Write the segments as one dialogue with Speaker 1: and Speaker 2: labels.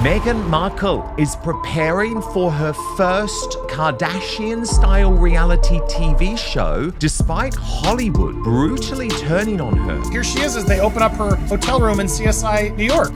Speaker 1: Meghan Markle is preparing for her first Kardashian-style reality TV show despite Hollywood brutally turning on her.
Speaker 2: Here she is as they open up her hotel room in CSI New York.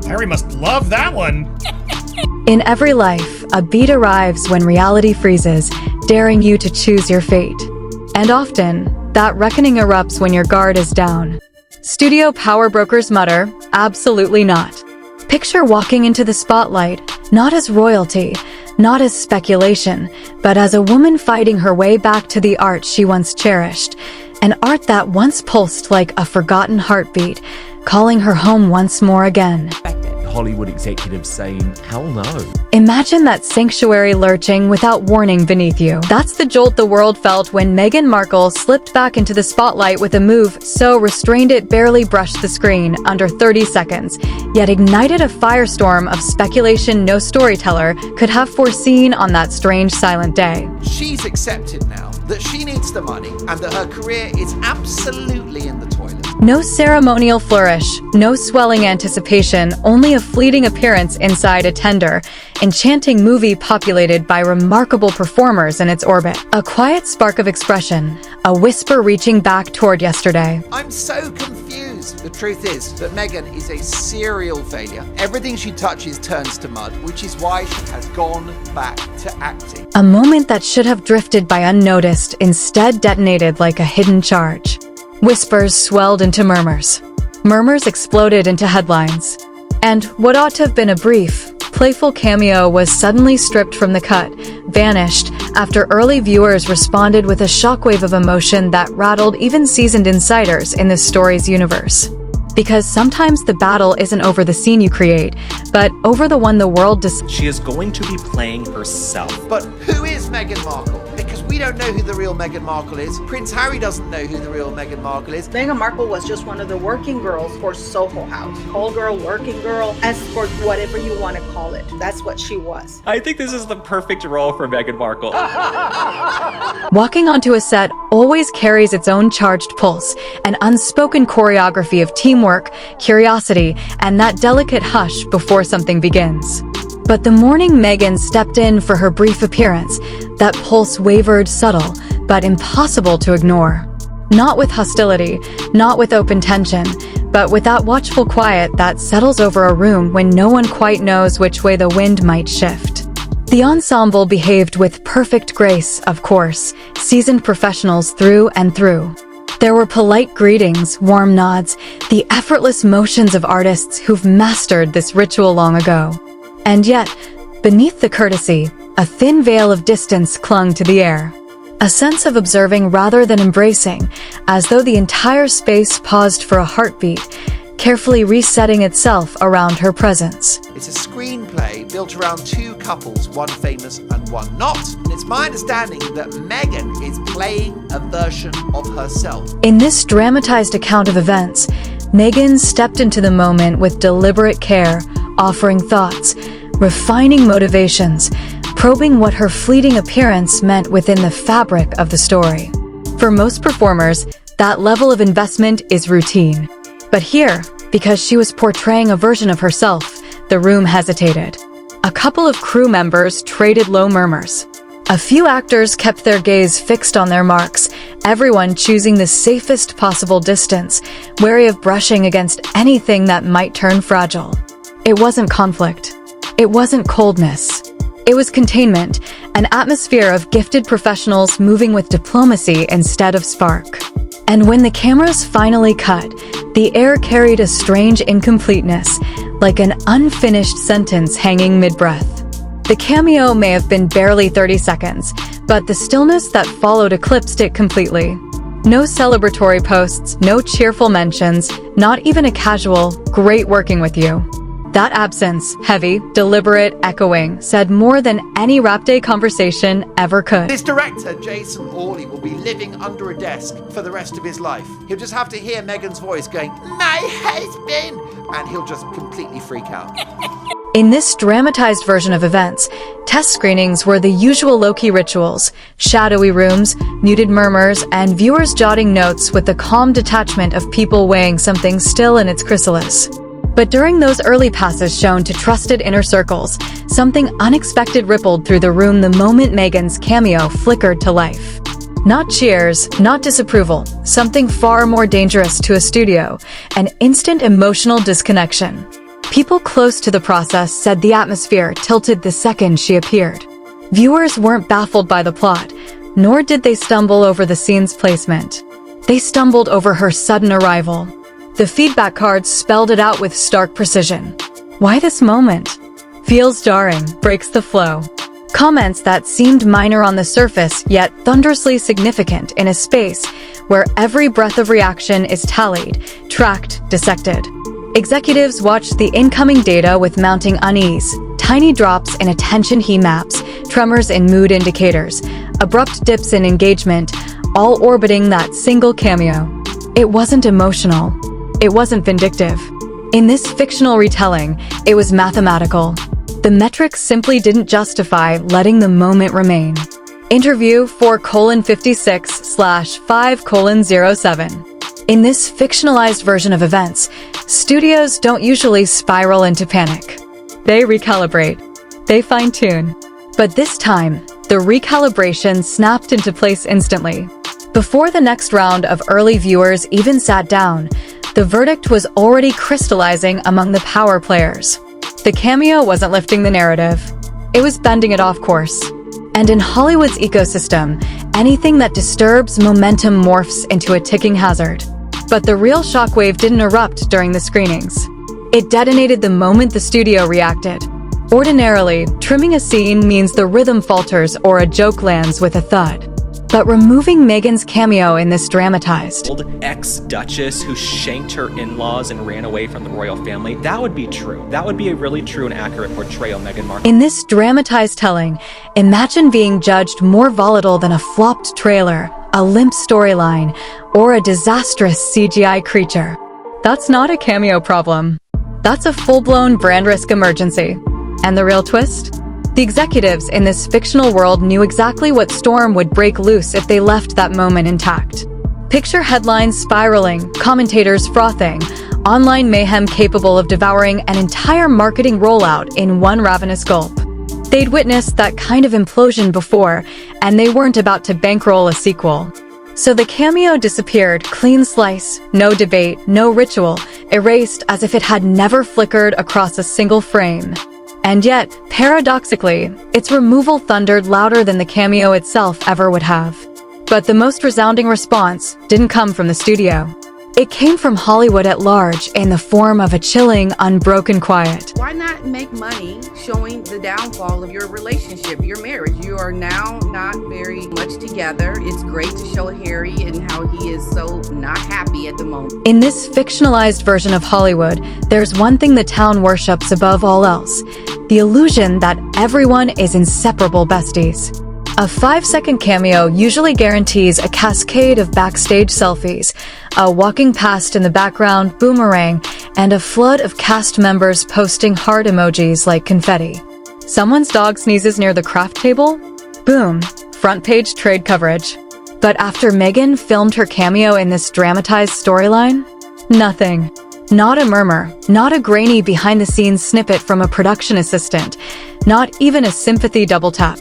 Speaker 2: Harry must love that one.
Speaker 3: In every life, a beat arrives when reality freezes, daring you to choose your fate. And often, that reckoning erupts when your guard is down. Studio power brokers mutter, absolutely not. Picture walking into the spotlight, not as royalty, not as speculation, but as a woman fighting her way back to the art she once cherished. An art that once pulsed like a forgotten heartbeat, calling her home once more again.
Speaker 1: Hollywood executives saying, hell no.
Speaker 3: Imagine that sanctuary lurching without warning beneath you. That's the jolt the world felt when Meghan Markle slipped back into the spotlight with a move so restrained it barely brushed the screen under 30 seconds, yet ignited a firestorm of speculation no storyteller could have foreseen on that strange silent day.
Speaker 4: She's accepted now that she needs the money and that her career is absolutely in the toilet.
Speaker 3: No ceremonial flourish, no swelling anticipation, only a fleeting appearance inside a tender, enchanting movie populated by remarkable performers in its orbit. A quiet spark of expression, a whisper reaching back toward yesterday.
Speaker 4: I'm so confused. The truth is that Meghan is a serial failure. Everything she touches turns to mud, which is why she has gone back to acting.
Speaker 3: A moment that should have drifted by unnoticed instead detonated like a hidden charge. Whispers swelled into murmurs. Murmurs exploded into headlines. And what ought to have been a brief, playful cameo was suddenly stripped from the cut, vanished, after early viewers responded with a shockwave of emotion that rattled even seasoned insiders in this story's universe. Because sometimes the battle isn't over the scene you create, but over the one the world decides.
Speaker 5: She is going to be playing herself.
Speaker 4: But who is Meghan Markle? Because we don't know who the real Meghan Markle is. Prince Harry doesn't know who the real Meghan Markle is.
Speaker 6: Meghan Markle was just one of the working girls for Soho House. Old girl, working girl, as for whatever you want to call it. That's what she was.
Speaker 5: I think this is the perfect role for Meghan Markle.
Speaker 3: Walking onto a set always carries its own charged pulse, an unspoken choreography of teamwork, curiosity, and that delicate hush before something begins. But the morning Meghan stepped in for her brief appearance, that pulse wavered subtle, but impossible to ignore. Not with hostility, not with open tension, but with that watchful quiet that settles over a room when no one quite knows which way the wind might shift. The ensemble behaved with perfect grace, of course, seasoned professionals through and through. There were polite greetings, warm nods, the effortless motions of artists who've mastered this ritual long ago. And yet, beneath the courtesy, a thin veil of distance clung to the air. A sense of observing rather than embracing, as though the entire space paused for a heartbeat, carefully resetting itself around her presence.
Speaker 4: It's a screenplay built around two couples, one famous and one not. And it's my understanding that Meghan is playing a version of herself.
Speaker 3: In this dramatized account of events, Meghan stepped into the moment with deliberate care, offering thoughts, refining motivations, probing what her fleeting appearance meant within the fabric of the story. For most performers, that level of investment is routine. But here, because she was portraying a version of herself, the room hesitated. A couple of crew members traded low murmurs. A few actors kept their gaze fixed on their marks, everyone choosing the safest possible distance, wary of brushing against anything that might turn fragile. It wasn't conflict. It wasn't coldness. It was containment, an atmosphere of gifted professionals moving with diplomacy instead of spark. And when the cameras finally cut, the air carried a strange incompleteness, like an unfinished sentence hanging mid-breath. The cameo may have been barely 30 seconds, but the stillness that followed eclipsed it completely. No celebratory posts, no cheerful mentions, not even a casual, "Great working with you." That absence, heavy, deliberate, echoing, said more than any rap day conversation ever could.
Speaker 4: This director, Jason Orley, will be living under a desk for the rest of his life. He'll just have to hear Meghan's voice going, "My husband," and he'll just completely freak out.
Speaker 3: In this dramatized version of events, test screenings were the usual low-key rituals, shadowy rooms, muted murmurs, and viewers jotting notes with the calm detachment of people weighing something still in its chrysalis. But during those early passes shown to trusted inner circles, something unexpected rippled through the room the moment Meghan's cameo flickered to life. Not cheers, not disapproval, something far more dangerous to a studio, an instant emotional disconnection. People close to the process said the atmosphere tilted the second she appeared. Viewers weren't baffled by the plot, nor did they stumble over the scene's placement. They stumbled over her sudden arrival. The feedback cards spelled it out with stark precision. Why this moment? Feels jarring, breaks the flow. Comments that seemed minor on the surface, yet thunderously significant in a space where every breath of reaction is tallied, tracked, dissected. Executives watched the incoming data with mounting unease, tiny drops in attention heat maps, tremors in mood indicators, abrupt dips in engagement, all orbiting that single cameo. It wasn't emotional. It wasn't vindictive. In this fictional retelling, it was mathematical. The metrics simply didn't justify letting the moment remain. Interview 4:56/5:07. In this fictionalized version of events, studios don't usually spiral into panic. They recalibrate. They fine-tune. But this time, the recalibration snapped into place instantly. Before the next round of early viewers even sat down, the verdict was already crystallizing among the power players. The cameo wasn't lifting the narrative. It was bending it off course. And in Hollywood's ecosystem, anything that disturbs momentum morphs into a ticking hazard. But the real shockwave didn't erupt during the screenings. It detonated the moment the studio reacted. Ordinarily, trimming a scene means the rhythm falters or a joke lands with a thud. But removing Meghan's cameo in this dramatized
Speaker 5: Old ex-duchess who shanked her in-laws and ran away from the royal family, that would be true. That would be a really true and accurate portrayal of Meghan Markle.
Speaker 3: In this dramatized telling, imagine being judged more volatile than a flopped trailer, a limp storyline, or a disastrous CGI creature. That's not a cameo problem. That's a full-blown brand risk emergency. And the real twist? The executives in this fictional world knew exactly what storm would break loose if they left that moment intact. Picture headlines spiraling, commentators frothing, online mayhem capable of devouring an entire marketing rollout in one ravenous gulp. They'd witnessed that kind of implosion before, and they weren't about to bankroll a sequel. So the cameo disappeared, clean slice, no debate, no ritual, erased as if it had never flickered across a single frame. And yet, paradoxically, its removal thundered louder than the cameo itself ever would have. But the most resounding response didn't come from the studio. It came from Hollywood at large in the form of a chilling, unbroken quiet.
Speaker 7: Why not make money showing the downfall of your relationship, your marriage? You are now not very much together. It's great to show Harry and how he is so not happy at the moment.
Speaker 3: In this fictionalized version of Hollywood, there's one thing the town worships above all else: the illusion that everyone is inseparable besties. A 5-second cameo usually guarantees a cascade of backstage selfies, a walking past in the background boomerang, and a flood of cast members posting heart emojis like confetti. Someone's dog sneezes near the craft table? Boom, front page trade coverage. But after Meghan filmed her cameo in this dramatized storyline, nothing. Not a murmur, not a grainy behind-the-scenes snippet from a production assistant, not even a sympathy double tap.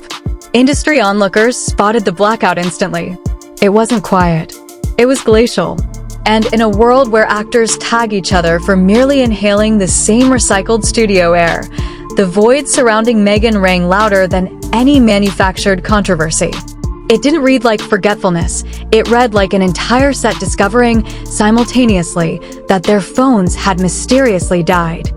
Speaker 3: Industry onlookers spotted the blackout instantly. It wasn't quiet. It was glacial. And in a world where actors tag each other for merely inhaling the same recycled studio air, the void surrounding Meghan rang louder than any manufactured controversy. It didn't read like forgetfulness. It read like an entire set discovering, simultaneously, that their phones had mysteriously died.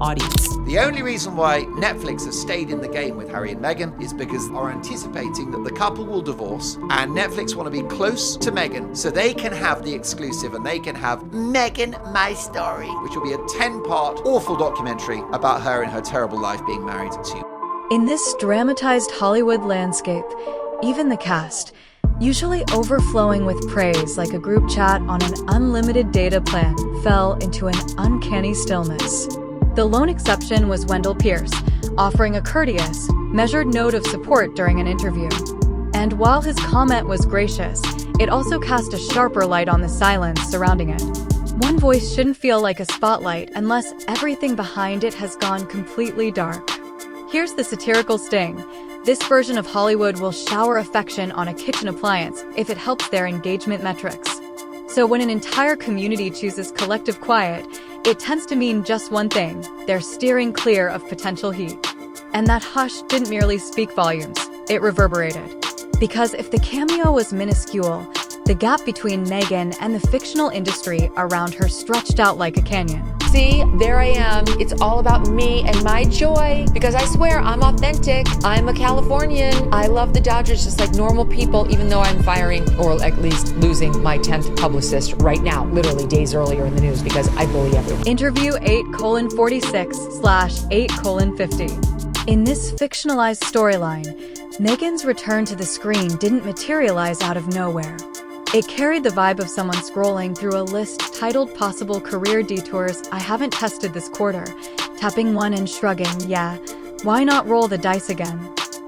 Speaker 4: The only reason why Netflix has stayed in the game with Harry and Meghan is because they are anticipating that the couple will divorce, and Netflix want to be close to Meghan so they can have the exclusive and they can have Meghan My Story, which will be a 10-part awful documentary about her and her terrible life being married to.
Speaker 3: In this dramatized Hollywood landscape, even the cast, usually overflowing with praise like a group chat on an unlimited data plan, fell into an uncanny stillness. The lone exception was Wendell Pierce, offering a courteous, measured note of support during an interview. And while his comment was gracious, it also cast a sharper light on the silence surrounding it. One voice shouldn't feel like a spotlight unless everything behind it has gone completely dark. Here's the satirical sting. This version of Hollywood will shower affection on a kitchen appliance if it helps their engagement metrics. So when an entire community chooses collective quiet, it tends to mean just one thing: they're steering clear of potential heat. And that hush didn't merely speak volumes, it reverberated. Because if the cameo was minuscule, the gap between Meghan and the fictional industry around her stretched out like a canyon.
Speaker 8: See, there I am. It's all about me and my joy, because I swear I'm authentic. I'm a Californian. I love the Dodgers just like normal people, even though I'm firing, or at least losing, my 10th publicist right now, literally days earlier in the news, because I bully everyone.
Speaker 3: Interview 8:46/8:50. In this fictionalized storyline, Meghan's return to the screen didn't materialize out of nowhere. It carried the vibe of someone scrolling through a list titled Possible Career Detours I Haven't Tested This Quarter, tapping one and shrugging, yeah, why not roll the dice again?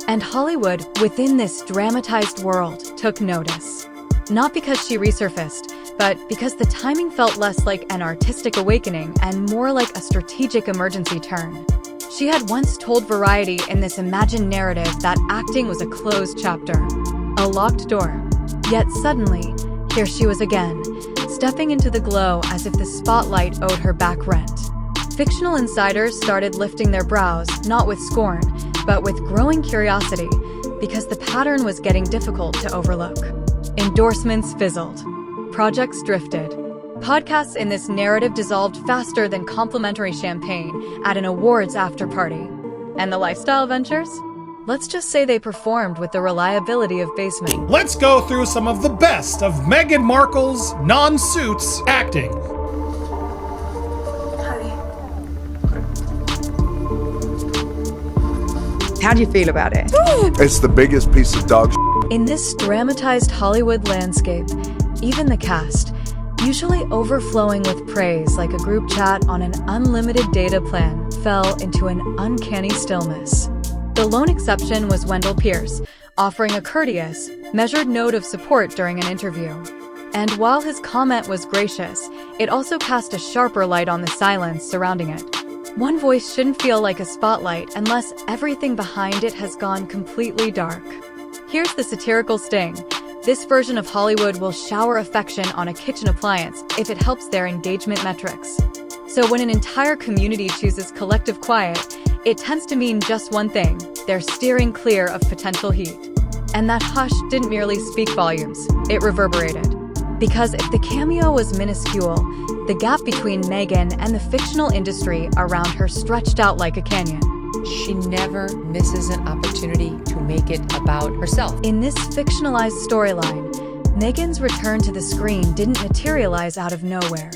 Speaker 3: And Hollywood, within this dramatized world, took notice. Not because she resurfaced, but because the timing felt less like an artistic awakening and more like a strategic emergency turn. She had once told Variety in this imagined narrative that acting was a closed chapter, a locked door. Yet suddenly, here she was again, stepping into the glow as if the spotlight owed her back rent. Fictional insiders started lifting their brows, not with scorn, but with growing curiosity, because the pattern was getting difficult to overlook. Endorsements fizzled. Projects drifted. Podcasts in this narrative dissolved faster than complimentary champagne at an awards after-party. And the lifestyle ventures? Let's just say they performed with the reliability of basement.
Speaker 2: Let's go through some of the best of Meghan Markle's non-suits acting.
Speaker 9: How do you feel about it?
Speaker 10: It's the biggest piece of dog shit.
Speaker 3: In this dramatized Hollywood landscape, even the cast, usually overflowing with praise like a group chat on an unlimited data plan, fell into an uncanny stillness. The lone exception was Wendell Pierce, offering a courteous, measured note of support during an interview. And while his comment was gracious, it also cast a sharper light on the silence surrounding it. One voice shouldn't feel like a spotlight unless everything behind it has gone completely dark. Here's the satirical sting. This version of Hollywood will shower affection on a kitchen appliance if it helps their engagement metrics. So when an entire community chooses collective quiet, it tends to mean just one thing: they're steering clear of potential heat. And that hush didn't merely speak volumes, it reverberated. Because if the cameo was minuscule, the gap between Meghan and the fictional industry around her stretched out like a canyon.
Speaker 8: She never misses an opportunity to make it about herself.
Speaker 3: In this fictionalized storyline, Meghan's return to the screen didn't materialize out of nowhere.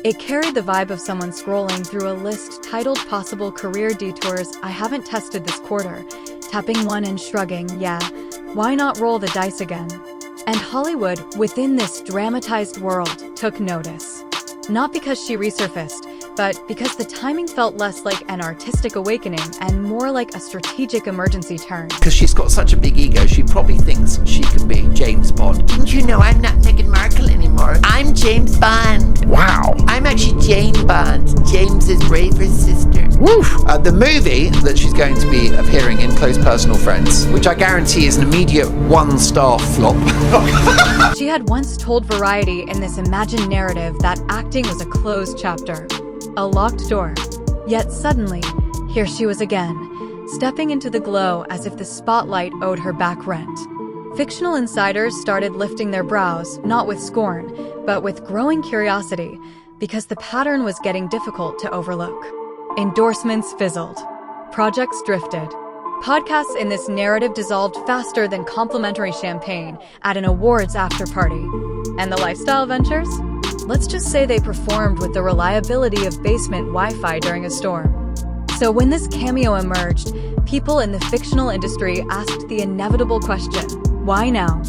Speaker 3: It carried the vibe of someone scrolling through a list titled Possible Career Detours I Haven't Tested This Quarter, tapping one and shrugging, yeah, why not roll the dice again? And Hollywood, within this dramatized world, took notice. Not because she resurfaced, but because the timing felt less like an artistic awakening and more like a strategic emergency turn.
Speaker 4: Because she's got such a big ego, she probably thinks she can be James Bond. Didn't you know I'm not Meghan Markle anymore? I'm James Bond.
Speaker 10: Wow.
Speaker 4: I'm actually Jane Bond, James's braver sister.
Speaker 10: Woof.
Speaker 4: The movie that she's going to be appearing in, Close Personal Friends, which I guarantee is an immediate 1-star flop.
Speaker 3: She had once told Variety in this imagined narrative that acting was a closed chapter, a locked door. Yet suddenly, here she was again, stepping into the glow as if the spotlight owed her back rent. Fictional insiders started lifting their brows, not with scorn, but with growing curiosity, because the pattern was getting difficult to overlook. Endorsements fizzled. Projects drifted. Podcasts in this narrative dissolved faster than complimentary champagne at an awards after-party. And the lifestyle ventures? Let's just say they performed with the reliability of basement Wi-Fi during a storm. So when this cameo emerged, people in the fictional industry asked the inevitable question, why now?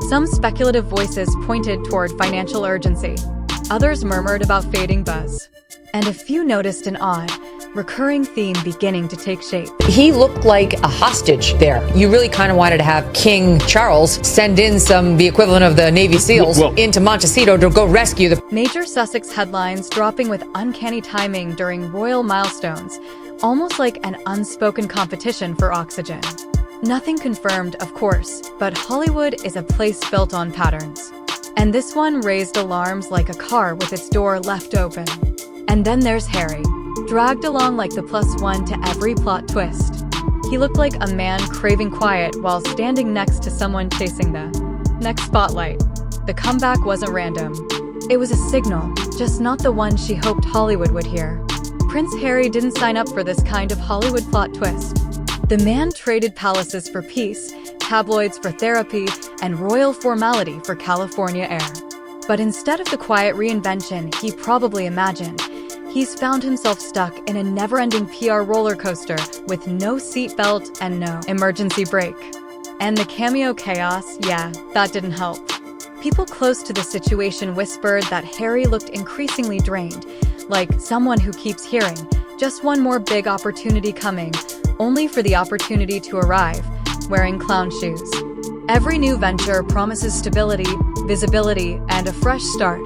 Speaker 3: Some speculative voices pointed toward financial urgency. Others murmured about fading buzz. And a few noticed an odd, recurring theme beginning to take shape.
Speaker 8: He looked like a hostage there. You really kind of wanted to have King Charles send in the equivalent of the Navy SEALs into Montecito to go rescue the...
Speaker 3: Major Sussex headlines dropping with uncanny timing during royal milestones, almost like an unspoken competition for oxygen. Nothing confirmed, of course, but Hollywood is a place built on patterns. And this one raised alarms like a car with its door left open. And then there's Harry, dragged along like the +1 to every plot twist. He looked like a man craving quiet while standing next to someone chasing the next spotlight. The comeback wasn't random. It was a signal, just not the one she hoped Hollywood would hear. Prince Harry didn't sign up for this kind of Hollywood plot twist. The man traded palaces for peace, tabloids for therapy, and royal formality for California air. But instead of the quiet reinvention he probably imagined, he's found himself stuck in a never-ending PR roller coaster with no seatbelt and no emergency brake. And the cameo chaos, yeah, that didn't help. People close to the situation whispered that Harry looked increasingly drained, like someone who keeps hearing, just one more big opportunity coming, only for the opportunity to arrive, wearing clown shoes. Every new venture promises stability, visibility, and a fresh start,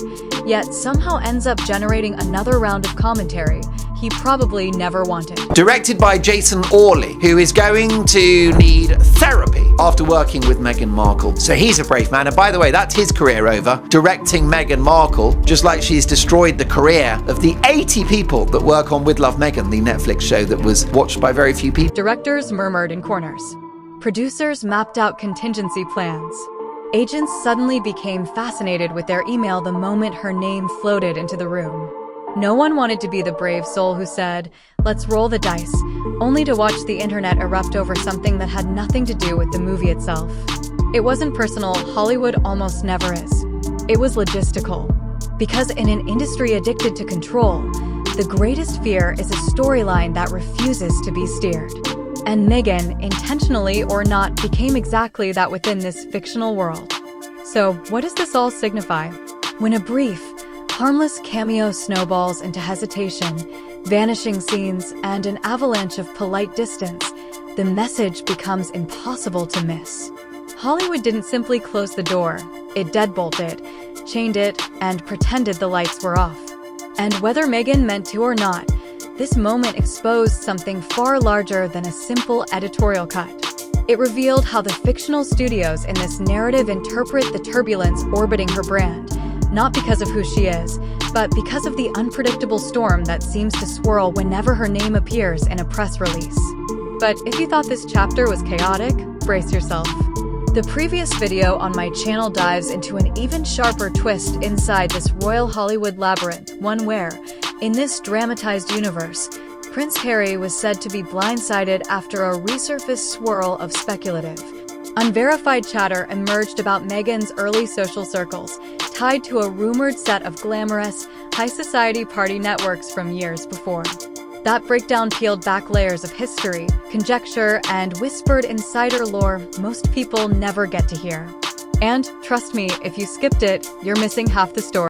Speaker 3: yet somehow ends up generating another round of commentary he probably never wanted.
Speaker 4: Directed by Jason Orley, who is going to need therapy after working with Meghan Markle. So he's a brave man. And by the way, that's his career over, directing Meghan Markle, just like she's destroyed the career of the 80 people that work on With Love Meghan, the Netflix show that was watched by very few people.
Speaker 3: Directors murmured in corners. Producers mapped out contingency plans. Agents suddenly became fascinated with their email the moment her name floated into the room. No one wanted to be the brave soul who said, "Let's roll the dice," only to watch the internet erupt over something that had nothing to do with the movie itself. It wasn't personal, Hollywood almost never is. It was logistical. Because in an industry addicted to control, the greatest fear is a storyline that refuses to be steered. And Meghan, intentionally or not, became exactly that within this fictional world. So, what does this all signify? When a brief, harmless cameo snowballs into hesitation, vanishing scenes, and an avalanche of polite distance, the message becomes impossible to miss. Hollywood didn't simply close the door. It deadbolted, chained it, and pretended the lights were off. And whether Meghan meant to or not, this moment exposed something far larger than a simple editorial cut. It revealed how the fictional studios in this narrative interpret the turbulence orbiting her brand, not because of who she is, but because of the unpredictable storm that seems to swirl whenever her name appears in a press release. But if you thought this chapter was chaotic, brace yourself. The previous video on my channel dives into an even sharper twist inside this royal Hollywood labyrinth, one where, in this dramatized universe, Prince Harry was said to be blindsided after a resurfaced swirl of speculative, unverified chatter emerged about Meghan's early social circles, tied to a rumored set of glamorous, high-society party networks from years before. That breakdown peeled back layers of history, conjecture, and whispered insider lore most people never get to hear. And trust me, if you skipped it, you're missing half the story.